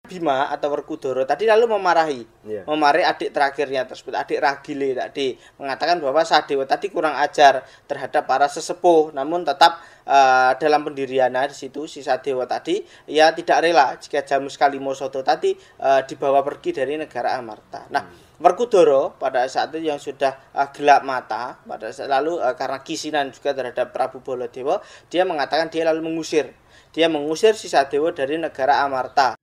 Bima atau Werkudara tadi lalu memarahi adik terakhirnya tersebut, adik Ragile tadi, mengatakan bahwa Sadewa tadi kurang ajar terhadap para sesepuh, namun tetap dalam pendiriannya di situ si Sadewa tadi ia tidak rela jika Jamus Kalimosodho tadi dibawa pergi dari negara Amarta. Nah, Werkudara pada saat itu yang sudah gelap mata pada saat lalu karena kisinan juga terhadap Prabu Baladewa, dia mengatakan dia lalu mengusir si Sadewa dari negara Amarta.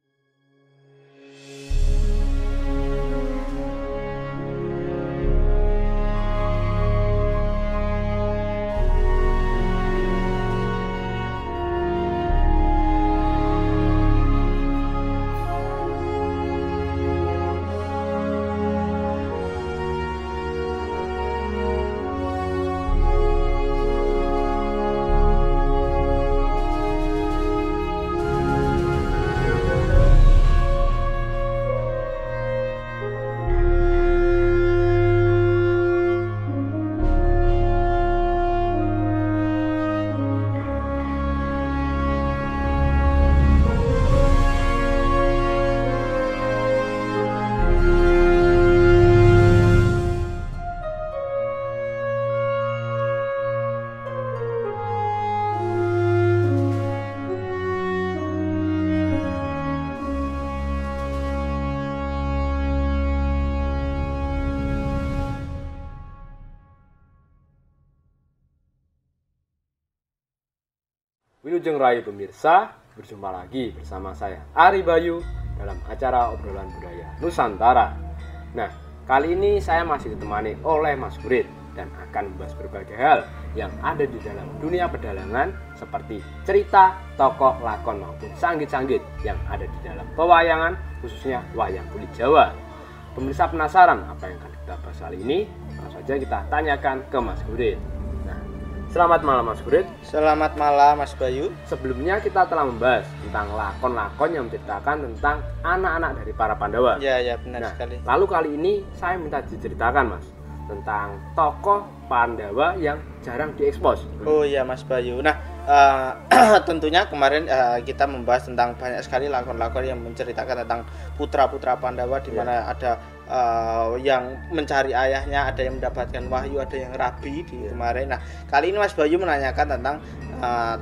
Wilujeng Rayu pemirsa, berjumpa lagi bersama saya Ari Bayu dalam acara obrolan budaya Nusantara. Nah, kali ini saya masih ditemani oleh Mas Gurit dan akan membahas berbagai hal yang ada di dalam dunia pedalangan seperti cerita, tokoh, lakon maupun sanggit-sanggit yang ada di dalam pewayangan, khususnya wayang kulit Jawa. Pemirsa penasaran apa yang akan kita bahas kali ini? Langsung saja kita tanyakan ke Mas Gurit. Selamat malam Mas Gurit. Selamat malam Mas Bayu. Sebelumnya kita telah membahas tentang lakon-lakon yang menceritakan tentang anak-anak dari para Pandawa. Ya benar sekali. Lalu kali ini saya minta diceritakan Mas tentang tokoh Pandawa yang jarang diekspos. Oh iya Mas Bayu. Nah tentunya kemarin kita membahas tentang banyak sekali lakon-lakon yang menceritakan tentang putra-putra Pandawa di mana ada yang mencari ayahnya, ada yang mendapatkan wahyu, ada yang rabi di kemarin. Nah, kali ini Mas Bayu menanyakan tentang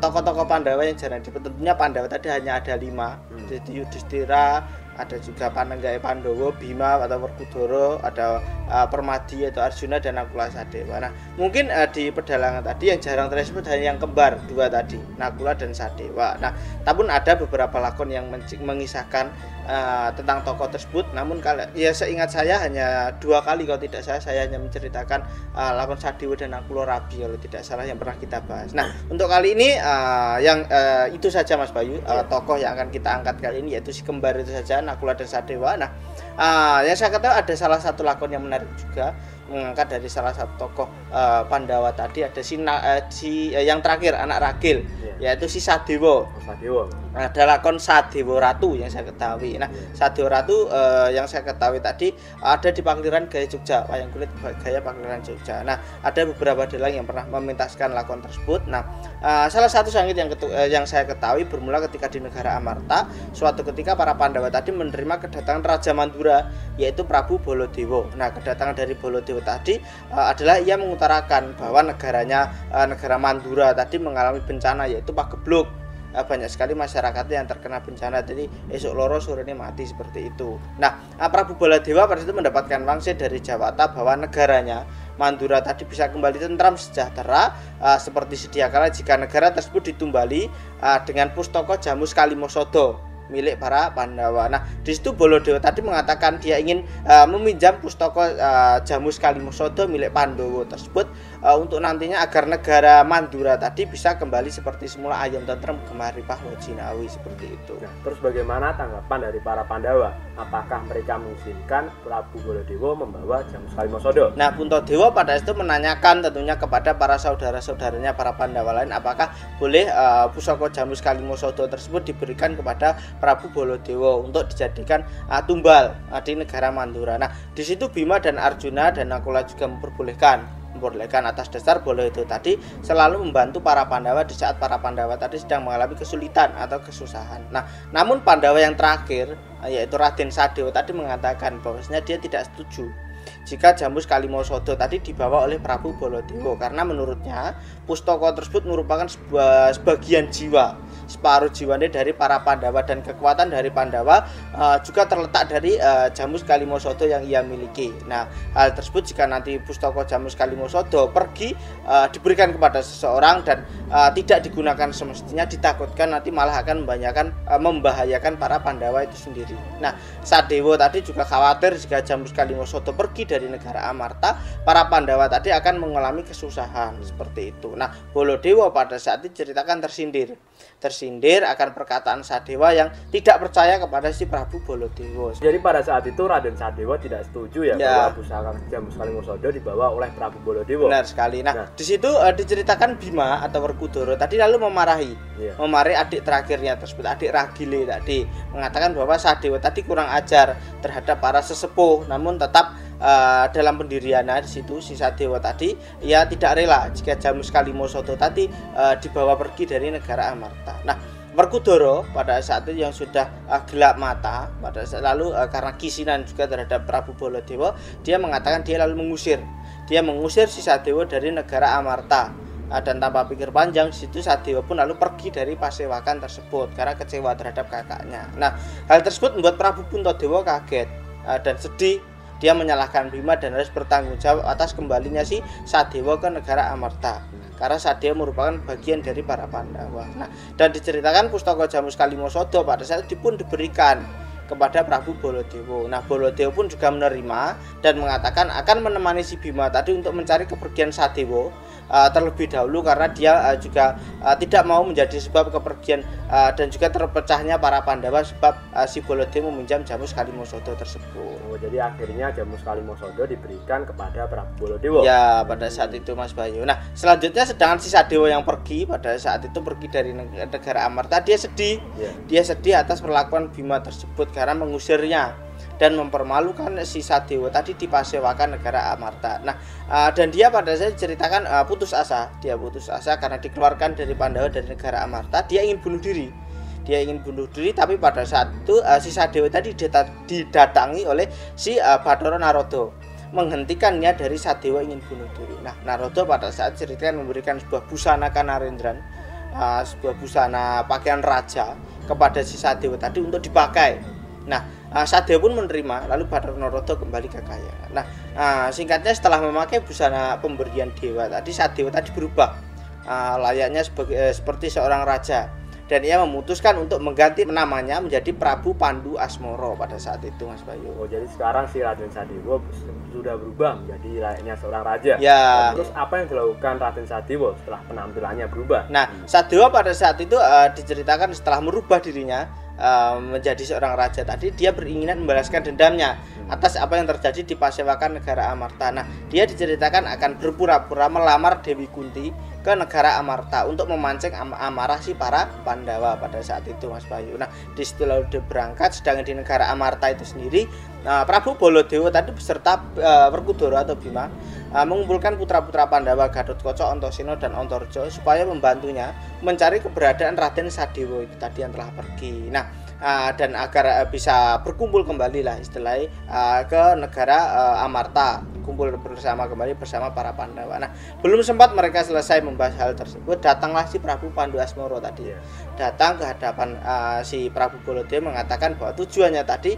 tokoh-tokoh Pandawa yang jarang dipelajari. Tentunya Pandawa tadi hanya ada 5. Jadi Yudhistira, ada juga Panenggae Pandowo, Bima atau Werkudara, ada Permadi atau Arjuna dan Nakula Sadewa. Nah, mungkin di pedalangan tadi yang jarang tersebut hanya yang kembar 2 tadi, Nakula dan Sadewa. Nah, namun ada beberapa lakon yang mengisahkan tentang tokoh tersebut, namun ya seingat saya hanya 2 kali kalau tidak salah saya hanya menceritakan lakon Sadewa dan Nakula Rabi kalau tidak salah yang pernah kita bahas. Nah, untuk kali ini yang itu saja Mas Bayu, tokoh yang akan kita angkat kali ini yaitu si kembar itu saja, Nakula dan Sadewa. Nah, yang saya ketahui ada salah satu lakon yang menarik juga mengangkat dari salah satu tokoh Pandawa tadi, ada yang terakhir anak Ragil, yaitu si Sadewa. Ada lakon Sadewa Ratu yang saya ketahui. Nah, Sadewa Ratu yang saya ketahui tadi ada di Pakliran Gaya Jogja, wayang kulit gaya Pakliran Jogja. Nah, ada beberapa dalang yang pernah mementaskan lakon tersebut. Nah, salah satu sanggit yang saya ketahui bermula ketika di negara Amarta. Suatu ketika para Pandawa tadi menerima kedatangan Raja Mandura, yaitu Prabu Baladewa. Nah, kedatangan dari Baladewa tadi adalah ia mengutarakan bahwa negaranya, negara Mandura tadi mengalami bencana yaitu pagebluk. Banyak sekali masyarakatnya yang terkena bencana, jadi esok loro sorenya mati seperti itu. Nah, Prabu Baladewa pada itu mendapatkan wangsit dari Jawata bahwa negaranya Mandura tadi bisa kembali tentram sejahtera seperti sedia kala jika negara tersebut ditumbali dengan pustaka Jamus Kalimosodho milik para Pandawa. Nah, di situ Baladewa tadi mengatakan dia ingin meminjam pustaka Jamus Kalimosodho milik Pandowo tersebut untuk nantinya agar negara Mandura tadi bisa kembali seperti semula ayam tentrem gemaripah wajinawi seperti itu. Nah, terus bagaimana tanggapan dari para Pandawa? Apakah mereka mengizinkan Prabu Baladewa membawa Jamus Kalimosodho? Nah, Puntadewa pada itu menanyakan tentunya kepada para saudara-saudaranya para Pandawa lain apakah boleh pusaka Jamus Kalimosodho tersebut diberikan kepada Prabu Baladewa untuk dijadikan tumbal di negara Mandura. Nah, di situ Bima dan Arjuna dan Nakula juga memperbolehkan membolehkan atas dasar Bolo itu tadi selalu membantu para Pandawa di saat para Pandawa tadi sedang mengalami kesulitan atau kesusahan. Nah, namun Pandawa yang terakhir yaitu Raden Sadewa tadi mengatakan bahwasanya dia tidak setuju jika Jamus Kalimosodo tadi dibawa oleh Prabu Baladewa, karena menurutnya pustaka tersebut merupakan sebagian jiwa, separuh jiwanya dari para Pandawa, dan kekuatan dari Pandawa juga terletak dari Jamus Kalimosodo yang ia miliki. Nah, hal tersebut jika nanti pustaka Jamus Kalimosodo pergi diberikan kepada seseorang dan tidak digunakan semestinya, ditakutkan nanti malah akan membahayakan para Pandawa itu sendiri. Nah, Sadewa tadi juga khawatir jika Jamus Kalimosodo pergi dari negara Amarta, para Pandawa tadi akan mengalami kesusahan seperti itu. Nah, Baladewa pada saat itu ceritakan tersindir akan perkataan Sadewa yang tidak percaya kepada si Prabu Baladewa. Jadi pada saat itu Raden Sadewa tidak setuju bahwa pusaka Jamus Kalimosodo dibawa oleh Prabu Baladewa. Benar sekali. Nah, di situ diceritakan Bima atau Werkudara tadi lalu memarahi adik terakhirnya tersebut, adik Ragile tadi, mengatakan bahwa Sadewa tadi kurang ajar terhadap para sesepuh, namun tetap dalam pendiriannya di situ si Sadewa tadi ia tidak rela jika Jamus Kalimosodo tadi dibawa pergi dari negara Amarta. Nah, Werkudara pada saat itu yang sudah gelap mata pada saat lalu karena kisinan juga terhadap Prabu Baladewa, dia mengatakan dia lalu mengusir si Sadewa dari negara Amarta. Dan tanpa pikir panjang di situ Sadewa pun lalu pergi dari pasewakan tersebut karena kecewa terhadap kakaknya. Nah, hal tersebut membuat Prabu Puntadewa kaget dan sedih. Dia menyalahkan Bima dan harus bertanggung jawab atas kembalinya si Sadewa ke negara Amarta, karena Sadewa merupakan bagian dari para Pandawa. Nah, dan diceritakan pustaka Jamus Kalimosodo pada saat itu pun diberikan kepada Prabu Baladewa. Nah, Baladewa pun juga menerima dan mengatakan akan menemani si Bima tadi untuk mencari kepergian Sadewa terlebih dahulu, karena dia juga tidak mau menjadi sebab kepergian dan juga terpecahnya para Pandawa sebab si Baladewa meminjam Jamus Kalimosodo tersebut. Oh, jadi akhirnya Jamus Kalimosodo diberikan kepada Prabu Baladewa. Ya, pada saat itu Mas Bayu. Nah, selanjutnya sedangkan si Sadewa yang pergi pada saat itu pergi dari negara Amarta, dia sedih. Dia sedih atas perlakuan Bima tersebut karena mengusirnya dan mempermalukan si Sadewa tadi di pasewakan negara Amarta. Nah, dan dia pada saat ceritakan putus asa karena dikeluarkan dari Pandawa dari negara Amarta. Dia ingin bunuh diri, tapi pada saat itu si Sadewa tadi didatangi oleh si Bathara Narada, menghentikannya dari Sadewa ingin bunuh diri. Nah, Narada pada saat ceritakan memberikan sebuah busana Kanarendran, sebuah busana pakaian raja kepada si Sadewa tadi untuk dipakai. Nah, Sadewa pun menerima, lalu Bathara Narada kembali ke kekayaan. Nah, singkatnya setelah memakai busana pemberian dewa tadi, Sadewa tadi berubah layaknya seperti seorang raja, dan ia memutuskan untuk mengganti namanya menjadi Prabu Pandu Asmara pada saat itu, Mas Bayu. Oh, jadi sekarang si Raden Sadewa sudah berubah menjadi layaknya seorang raja. Ya. Terus apa yang dilakukan Raden Sadewa setelah penampilannya berubah? Nah, Sadewa pada saat itu diceritakan setelah merubah dirinya menjadi seorang raja tadi, dia beringinan membalaskan dendamnya atas apa yang terjadi di pasewakan negara Amarta. Nah, dia diceritakan akan berpura-pura melamar Dewi Kunti ke negara Amarta untuk memancing amarah si para Pandawa pada saat itu, Mas Bayu. Nah, di situ lalu dia berangkat, sedangkan di negara Amarta itu sendiri Prabu Baladewa tadi beserta Werkudara atau Bima mengumpulkan putra-putra Pandawa Gatotkaca, Antaséna dan Antareja supaya membantunya mencari keberadaan Raden Sadewa itu tadi yang telah pergi. Nah, dan agar bisa berkumpul kembali lah istilahnya ke negara Amarta, kumpul kembali bersama para Pandawa. Nah, belum sempat mereka selesai membahas hal tersebut, datanglah si Prabu Pandu Asmara tadi. Datang ke hadapan si Prabu Baladewa mengatakan bahwa tujuannya tadi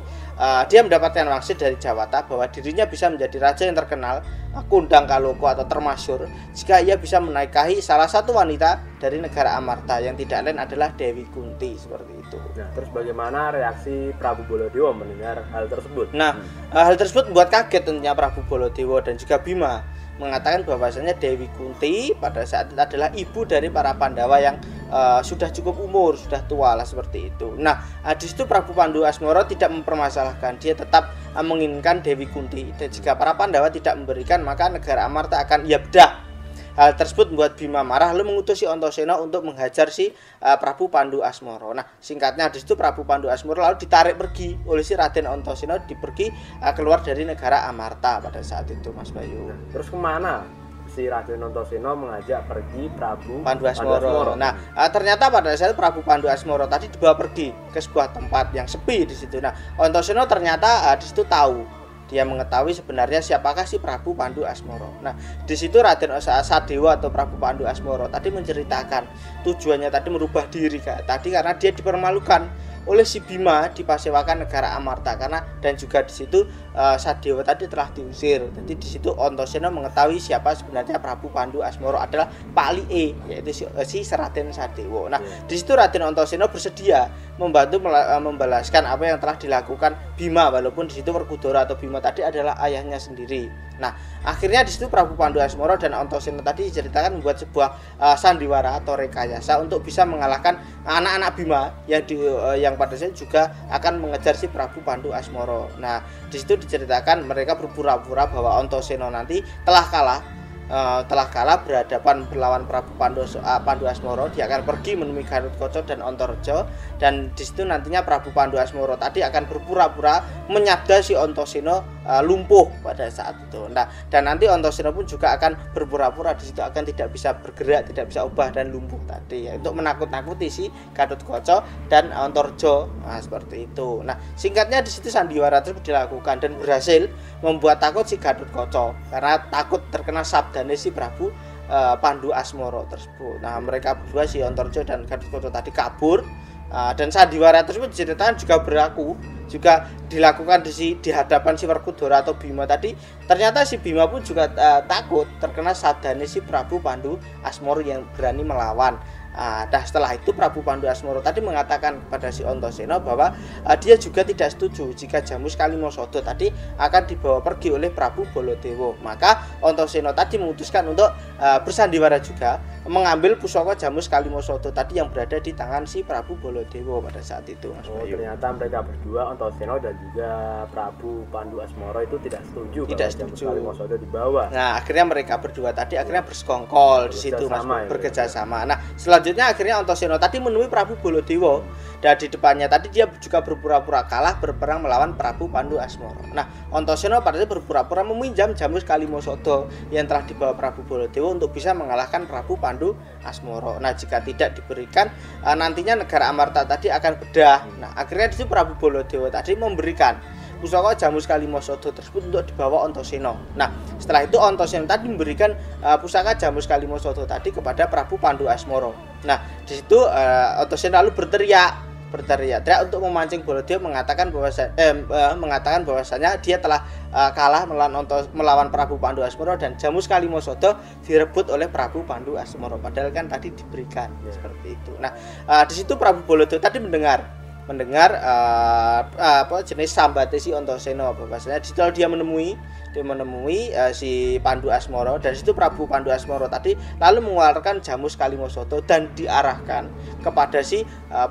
dia mendapatkan wangsit dari Jawata bahwa dirinya bisa menjadi raja yang terkenal, kondang kaloko atau termasyur jika ia bisa menikahi salah satu wanita dari negara Amarta yang tidak lain adalah Dewi Kunti, seperti itu. Nah, terus bagaimana reaksi Prabu Baladewa mendengar hal tersebut? Nah, hal tersebut membuat kaget tentunya Prabu Baladewa dan juga Bima, mengatakan bahwasanya Dewi Kunti pada saat itu adalah ibu dari para Pandawa yang sudah cukup umur, sudah tua lah seperti itu. Nah, di situ Prabu Pandu Asmara tidak mempermasalahkan, dia tetap menginginkan Dewi Kunti, dan jika para Pandawa tidak memberikan maka negara Amarta akan ia bedah. Hal tersebut membuat Bima marah lalu mengutus si Antaséna untuk menghajar si Prabu Pandu Asmara. Nah, singkatnya di situ Prabu Pandu Asmara lalu ditarik pergi oleh si Raden Antaséna, keluar dari negara Amarta pada saat itu, Mas Bayu. Terus kemana si Raden Antasena mengajak pergi Prabu Pandu Asmoro. Nah, ternyata pada saat Prabu Pandu Asmoro tadi dibawa pergi ke sebuah tempat yang sepi di situ. Nah, Antasena ternyata di situ tahu, dia mengetahui sebenarnya siapakah si Prabu Pandu Asmoro. Nah, di situ Raden Sadewa atau Prabu Pandu Asmoro tadi menceritakan tujuannya tadi merubah diri tadi karena dia dipermalukan oleh si Bima di Pasewakan negara Amarta dan juga di situ Sadewa tadi telah diusir. Jadi di situ Antasena mengetahui siapa sebenarnya Prabu Pandu Asmoro adalah Pak Lie, yaitu si Raden Sadewa. Nah, di situ Raden Antasena bersedia membantu membalaskan apa yang telah dilakukan Bima, walaupun di situ Werkudara atau Bima tadi adalah ayahnya sendiri. Nah, akhirnya di situ Prabu Pandu Asmoro dan Antasena tadi diceritakan membuat sebuah sandiwara atau rekayasa untuk bisa mengalahkan anak-anak Bima yang pada saat juga akan mengejar si Prabu Pandu Asmoro. Nah, di situ diceritakan mereka berpura-pura bahwa Antasena nanti telah kalah berhadapan berlawan Prabu Pandu Asmoro. Dia akan pergi menemui Gatotkaca dan Antareja, dan di situ nantinya Prabu Pandu Asmoro tadi akan berpura-pura menyabda si Antasena lumpuh pada saat itu. Nah, dan nanti Antasena pun juga akan berpura-pura di situ akan tidak bisa bergerak, tidak bisa ubah dan lumpuh tadi, untuk menakut-nakuti si Gatotkaca dan Antareja. Nah, seperti itu. Nah, singkatnya di situ sandiwara tersebut dilakukan dan berhasil membuat takut si Gatotkaca karena takut terkena sabdane si Prabu Pandu Asmoro tersebut. Nah, mereka berdua si Antareja dan Gatotkaca tadi kabur. Dan sandiwara tersebut diceritakan juga berlaku juga dilakukan di hadapan si Werkudara atau Bima tadi. Ternyata si Bima pun juga takut terkena sabdane si Prabu Pandu Asmoro yang berani melawan. Nah, setelah itu Prabu Pandu Asmoro tadi mengatakan kepada si Antasena bahwa dia juga tidak setuju jika Jamus Kalimasada tadi akan dibawa pergi oleh Prabu Baladewa. Maka Antasena tadi memutuskan untuk bersandiwara juga mengambil pusaka Jamus Kalimasada tadi yang berada di tangan si Prabu Baladewa pada saat itu. Ternyata mereka berdua, Antasena dan juga Prabu Pandu Asmoro itu tidak setuju bahwa Jamus Kalimasada dibawa. Nah, akhirnya mereka berdua tadi akhirnya bersekongkol di situ, bekerja sama. Nah, selanjutnya akhirnya Antasena tadi menemui Prabu Baladewa, dan di depannya tadi dia juga berpura-pura kalah berperang melawan Prabu Pandu Asmoro. Nah, Antasena pada saat berpura-pura meminjam Jamus Kalimasada yang telah dibawa Prabu Baladewa untuk bisa mengalahkan Prabu Pandu Asmoro. Nah, jika tidak diberikan, nantinya negara Amarta tadi akan bedah. Nah, akhirnya di situ Prabu Baladewa tadi memberikan pusaka Jamus Kalimasada tersebut untuk dibawa Antasena. Nah, setelah itu Antasena tadi memberikan pusaka Jamus Kalimasada tadi kepada Prabu Pandu Asmoro. Nah, di situ Antasena lalu berteriak untuk memancing Baladewa mengatakan bahwasanya dia telah kalah melawan Prabu Pandu Asmoro dan Jamus Kalimasada direbut oleh Prabu Pandu Asmoro, padahal kan tadi diberikan seperti itu. Nah, di situ Prabu Baladewa tadi mendengar jenis sambate si Antasena, bahwasanya setelah dia menemui si Pandu Asmoro, dan situ Prabu Pandu Asmoro tadi lalu mengeluarkan Jamus Kalimasada dan diarahkan kepada si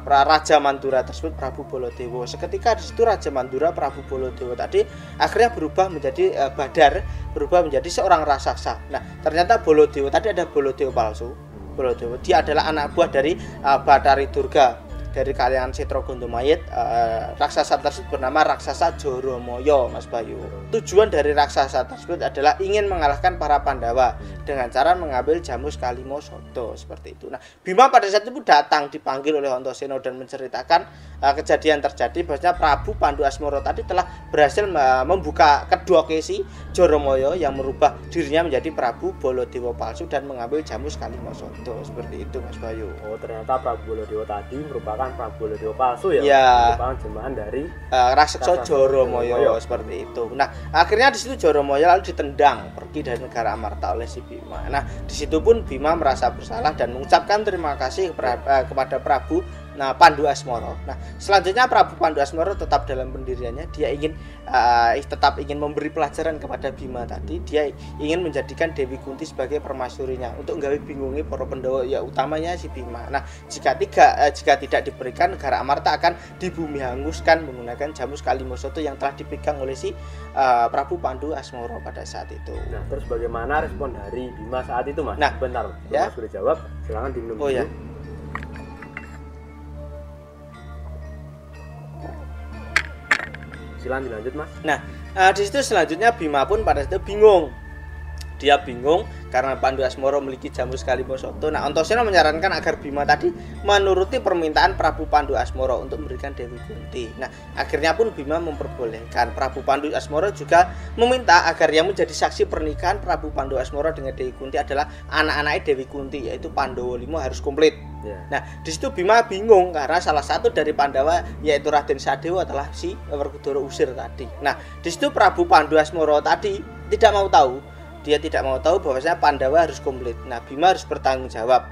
Raja Mandura tersebut, Prabu Baladewa. Seketika di situ Raja Mandura Prabu Baladewa tadi akhirnya berubah menjadi berubah menjadi seorang raksasa. Nah, ternyata Baladewa tadi ada Baladewa palsu. Baladewa dia adalah anak buah dari Bathari Durga dari kalian Setro Gondomayit. Raksasa tersebut bernama Raksasa Joromoyo, Mas Bayu. Tujuan dari raksasa tersebut adalah ingin mengalahkan para Pandawa dengan cara mengambil Jamus Kalimasada, seperti itu. Nah, Bima pada saat itu datang dipanggil oleh Antasena dan menceritakan kejadian terjadi bahwasanya Prabu Pandu Asmoro tadi telah berhasil membuka kedua kesi Joromoyo yang merubah dirinya menjadi Prabu Baladewa palsu dan mengambil Jamus Kalimasada, seperti itu, Mas Bayu. Oh, ternyata Prabu Baladewa tadi merupakan Prabu Baladewa palsu ya? Merupakan jemaah dari raksasa Joromoyo, seperti itu. Nah, akhirnya di situ Joromoyo lalu ditendang pergi dari negara Amarta oleh si Bima. Nah, di situ pun Bima merasa bersalah dan mengucapkan terima kasih kepada Prabu Pandu Asmoro. Nah, selanjutnya Prabu Pandu Asmoro tetap dalam pendiriannya. Dia ingin tetap ingin memberi pelajaran kepada Bima tadi. Dia ingin menjadikan Dewi Kunti sebagai permaisurinya untuk nggawe bingungi para Pandhawa, ya utamanya si Bima. Nah, jika tidak diberikan, negara Amarta akan dibumi hanguskan menggunakan Jamus Kalimasada yang telah dipegang oleh si Prabu Pandu Asmoro pada saat itu. Nah, terus bagaimana respon dari Bima saat itu, Mas? Nah, bentar, ya? Mas sudah jawab, silakan diminum dulu. Ya. Silakan dilanjut, Mas. Nah, di situ selanjutnya Bima pun pada saat itu bingung Dia bingung karena Pandu Asmoro memiliki jamu sekali Mosoto. Nah, Antaséna menyarankan agar Bima tadi menuruti permintaan Prabu Pandu Asmoro untuk memberikan Dewi Kunti. Nah, akhirnya pun Bima memperbolehkan. Prabu Pandu Asmoro juga meminta agar yang menjadi saksi pernikahan Prabu Pandu Asmoro dengan Dewi Kunti adalah anak-anaknya Dewi Kunti, yaitu Pandowo 5 harus komplit. Nah, di situ Bima bingung karena salah satu dari Pandawa yaitu Raden Sadewa adalah si Werkudara usir tadi. Nah, di situ Prabu Pandu Asmoro tadi tidak mau tahu. Dia tidak mau tahu bahwasanya Pandawa harus komplit. Nah, Bima harus bertanggung jawab.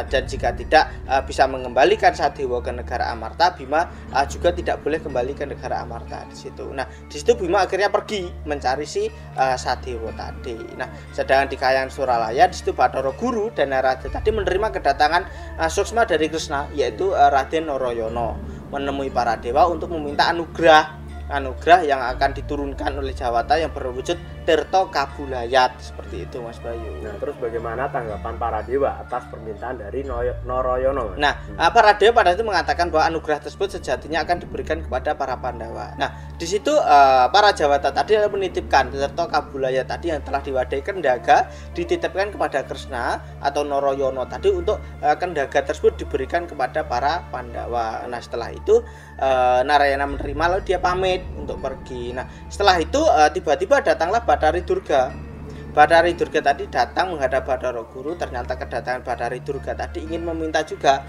Dan jika tidak bisa mengembalikan Sadewa ke negara Amarta, Bima juga tidak boleh kembali ke negara Amarta di situ. Nah, di situ Bima akhirnya pergi mencari si Sadewa tadi. Nah, sedangkan di Kahyangan Suralaya di situ Bathara Guru dan Narada tadi menerima kedatangan Suksma dari Kresna, yaitu Raden Narayana menemui para dewa untuk meminta anugerah yang akan diturunkan oleh Jawata yang berwujud Tirta Kabulayat, seperti itu Mas Bayu. Nah, terus bagaimana tanggapan para dewa atas permintaan dari Narayana? Nah, para dewa pada itu mengatakan bahwa anugerah tersebut sejatinya akan diberikan kepada para Pandawa. Nah, di situ para Jawata tadi menitipkan Tirta Kabulayat tadi yang telah diwadahi Kendaga dititipkan kepada Kresna atau Narayana tadi untuk Kendaga tersebut diberikan kepada para Pandawa. Nah, setelah itu Narayana menerima lalu dia pamit untuk pergi. Nah, setelah itu tiba-tiba datanglah Bathari Durga. Bathari Durga tadi datang menghadap Bathara Guru. Ternyata kedatangan Bathari Durga tadi ingin meminta juga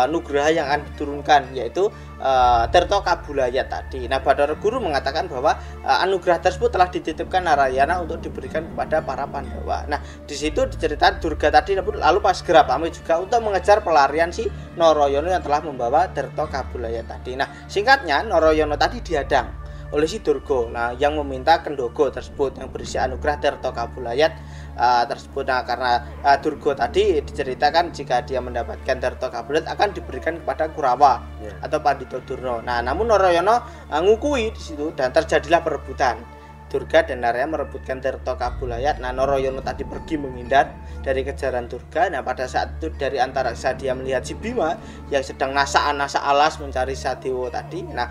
nugraha yang akan diturunkan, yaitu Tirta Kabulayat tadi. Nah, Bathara Guru mengatakan bahwa anugerah tersebut telah dititipkan Narayana untuk diberikan kepada para Pandawa. Nah, di situ diceritakan Durga tadi lalu pas segera pamit juga untuk mengejar pelarian si Narayana yang telah membawa Tirta Kabulayat tadi. Nah, singkatnya Narayana tadi dihadang oleh si Durga, nah yang meminta kendogo tersebut yang berisi anugerah Tirta Kabulayat tersebut. Nah, karena Durga tadi diceritakan jika dia mendapatkan Tirta Kabulayat akan diberikan kepada Kurawa atau Pandhita Durna. Nah, namun Narayana ngukui di situ dan terjadilah perebutan. Durga dan Narayana merebutkan Tirta Kabulayat. Nah, Narayana tadi pergi menghindar dari kejaran Durga. Nah, pada saat itu dari antariksa dia melihat si Bima yang sedang nasa alas mencari Sadewa tadi. Nah,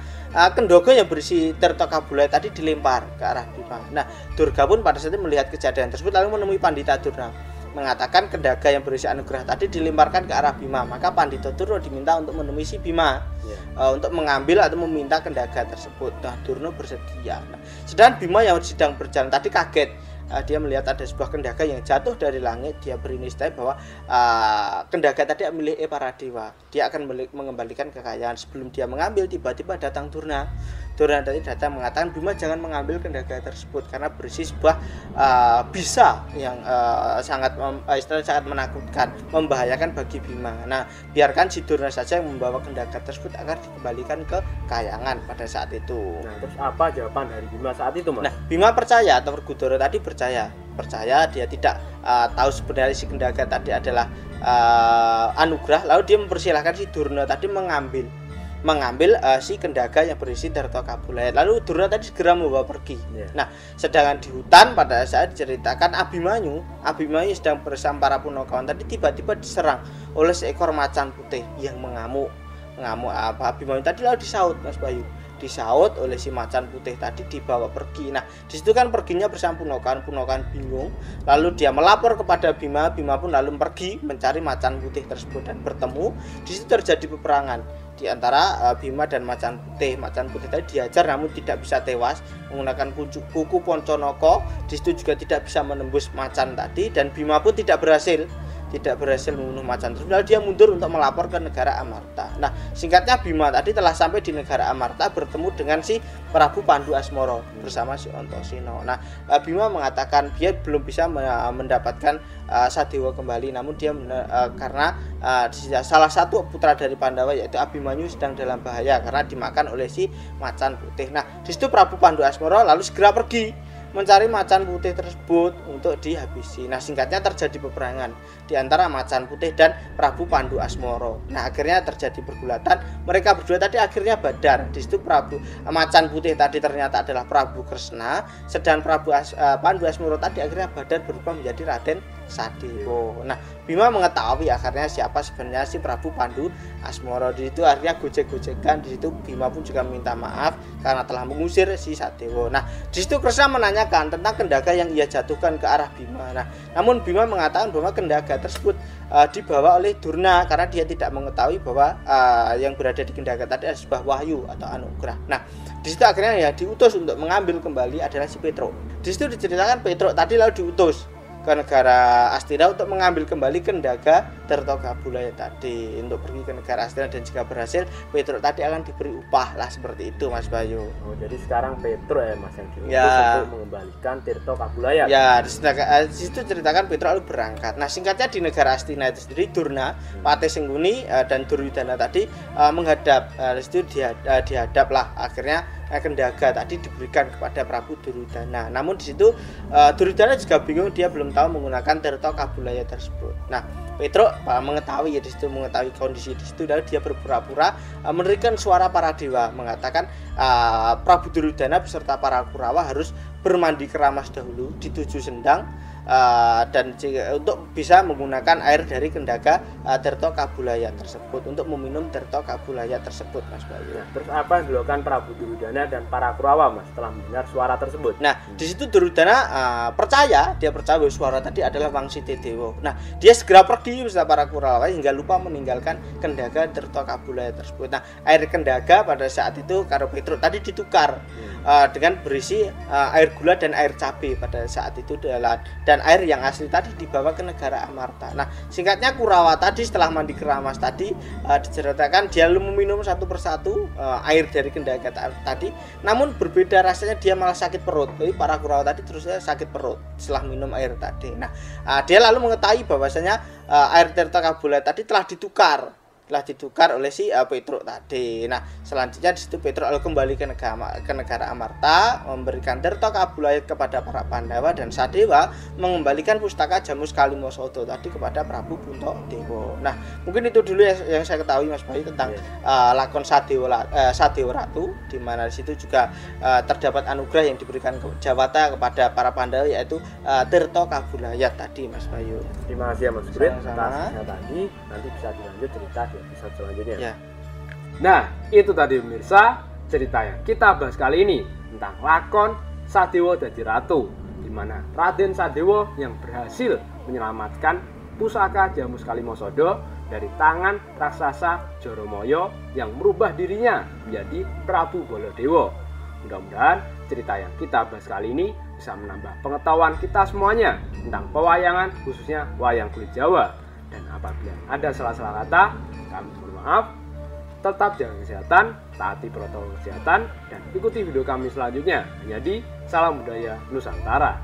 kendogo yang berisi Tirta Kabulayat tadi dilempar ke arah Bima. Nah, Durga pun pada saat itu melihat kejadian tersebut lalu menemui Pandhita Durna, mengatakan kendaga yang berisi anugerah tadi dilemparkan ke arah Bima. Maka Pandhita Durna diminta untuk menemui si Bima untuk mengambil atau meminta kendaga tersebut. Nah, Durna bersedia. Nah, sedangkan Bima yang sedang berjalan tadi kaget. Dia melihat ada sebuah kendaga yang jatuh dari langit. Dia berinisiatif bahwa kendaga tadi milik para dewa. Dia akan mengembalikan kekayaan. Sebelum dia mengambil, tiba-tiba datang Durna. Durna tadi datang mengatakan Bima jangan mengambil kendaga tersebut karena berisi sebuah bisa yang sangat menakutkan, membahayakan bagi Bima. Nah, biarkan si Durna saja yang membawa kendaga tersebut agar dikembalikan ke Kahyangan pada saat itu. Nah, terus apa jawaban dari Bima saat itu, Mas? Nah, Bima percaya atau Werkudara tadi percaya dia tidak tahu sebenarnya si kendaga tadi adalah anugerah. Lalu dia mempersilahkan si Durna tadi mengambil si kendaga yang berisi Tirta Kabulayat. Lalu Durna tadi segera membawa pergi. Nah, sedangkan di hutan pada saat diceritakan Abimanyu sedang bersama para Punakawan tadi tiba-tiba diserang oleh seekor macan putih yang mengamuk Abimanyu tadi lalu disaut Mas Bayu. Disaut oleh si macan putih tadi, dibawa pergi. Nah, di situ kan perginya bersama Punakawan bingung. Lalu dia melapor kepada Bima pun lalu pergi mencari macan putih tersebut dan bertemu. Di situ terjadi peperangan di antara Bima dan macan putih. Macan putih tadi dihajar namun tidak bisa tewas menggunakan kuku Ponconoko. Di situ juga tidak bisa menembus macan tadi dan Bima pun tidak berhasil membunuh macan tersebut. Lalu dia mundur untuk melapor ke negara Amarta. Nah, singkatnya Bima tadi telah sampai di negara Amarta bertemu dengan si Prabu Pandu Asmoro bersama si Antaséna. Nah, Bima mengatakan dia belum bisa mendapatkan Sadewa kembali, namun dia karena salah satu putra dari Pandawa yaitu Abimanyu sedang dalam bahaya karena dimakan oleh si macan putih. Nah, di situ Prabu Pandu Asmoro lalu segera pergi mencari macan putih tersebut untuk dihabisi. Nah, singkatnya terjadi peperangan di antara macan putih dan Prabu Pandu Asmoro. Nah, akhirnya terjadi pergulatan. Mereka berdua tadi akhirnya badar. Di situ macan putih tadi ternyata adalah Prabu Kresna, sedang Pandu Asmoro tadi akhirnya badar berubah menjadi Raden Sadewa. Nah, Bima mengetahui akhirnya siapa sebenarnya si Prabu Pandu Asmara. Di situ akhirnya gojek-gojekan, di situ Bima pun juga minta maaf karena telah mengusir si Sadewa. Nah, di situ Kresna menanyakan tentang kendaga yang ia jatuhkan ke arah Bima. Nah, namun Bima mengatakan bahwa kendaga tersebut dibawa oleh Durna karena dia tidak mengetahui bahwa yang berada di kendaga tadi adalah sebuah wahyu atau anugerah. Nah, di situ akhirnya ya diutus untuk mengambil kembali adalah si Petro. Di situ diceritakan Petro tadi lalu diutus ke negara Astina untuk mengambil kembali kendaga Tirtokabulaya tadi, untuk pergi ke negara Astina, dan jika berhasil Petro tadi akan diberi upah lah, seperti itu Mas Bayu. Oh, jadi sekarang Petro ya Mas yang diutus Ya. untuk mengembalikan Tirtokabulaya. Ya, di situ ceritakan Petro lalu berangkat. Nah, singkatnya di negara Astina itu sendiri Durna, Patih Sengguni dan Duryudana tadi menghadap. Di situ dihadap lah akhirnya kendaga tadi diberikan kepada Prabu Duryudana. Namun di situ Duryudana juga bingung, dia belum tahu menggunakan Tirtokabulaya tersebut. Nah, Petro mengetahui ya, di situ mengetahui kondisi di situ, lalu dia berpura-pura menerikan suara para dewa, mengatakan Prabu Duryudana beserta para Kurawa harus bermandi keramas dahulu di 7 sendang dan untuk bisa menggunakan air dari kendaga Tirtokabulaya tersebut, untuk meminum Tirtokabulaya tersebut, Mas Bayu. Nah, terus apa yang dilakukan Prabu Duryudana dan para Kurawa Mas setelah mendengar suara tersebut? Nah, di situ Duryudana dia percaya bahwa suara tadi adalah Wangsiti Dewa. Nah, dia segera pergi bersama para Kurawa hingga lupa meninggalkan kendaga Tirtokabulaya tersebut. Nah, air kendaga pada saat itu karo Petro tadi ditukar dengan berisi air gula dan air cabai pada saat itu, dan air yang asli tadi dibawa ke negara Amarta. Nah, singkatnya Kurawa tadi setelah mandi keramas tadi diceritakan dia lalu meminum satu persatu air dari kendaga tadi, namun berbeda rasanya, dia malah sakit perut. Jadi para Kurawa tadi terusnya sakit perut setelah minum air tadi. Nah, dia lalu mengetahui bahwasanya air Tirtokabulaya tadi telah ditukar oleh si Petro tadi. Nah, selanjutnya di situ Petro lalu kembali ke negara Amarta, memberikan Tirtokabulaya kepada para Pandawa, dan Sadewa mengembalikan pustaka Jamus Kalimasada tadi kepada Prabu Puntadewa. Nah, mungkin itu dulu yang saya ketahui Mas Bayu tentang lakon Sadewa Ratu, di mana di situ juga terdapat anugerah yang diberikan ke Jawata kepada para Pandawa, yaitu Tirtokabulaya tadi, Mas Bayu. Terima kasih ya Mas Grit Sama-sama. atas tadi. Nanti bisa dilanjut cerita di episode selanjutnya. Ya. Nah, itu tadi pemirsa cerita yang kita bahas kali ini tentang lakon Sadewa Dadi Ratu, di mana Raden Sadewa yang berhasil menyelamatkan pusaka Jamus Kalimasada dari tangan raksasa Joromoyo yang merubah dirinya menjadi Prabu Baladewa. Mudah-mudahan cerita yang kita bahas kali ini bisa menambah pengetahuan kita semuanya tentang pewayangan, khususnya wayang kulit Jawa. Dan apabila ada salah-salah kata, kami mohon maaf. Tetap jaga kesehatan, taati protokol kesehatan, dan ikuti video kami selanjutnya hanya di Salam Budaya Nusantara.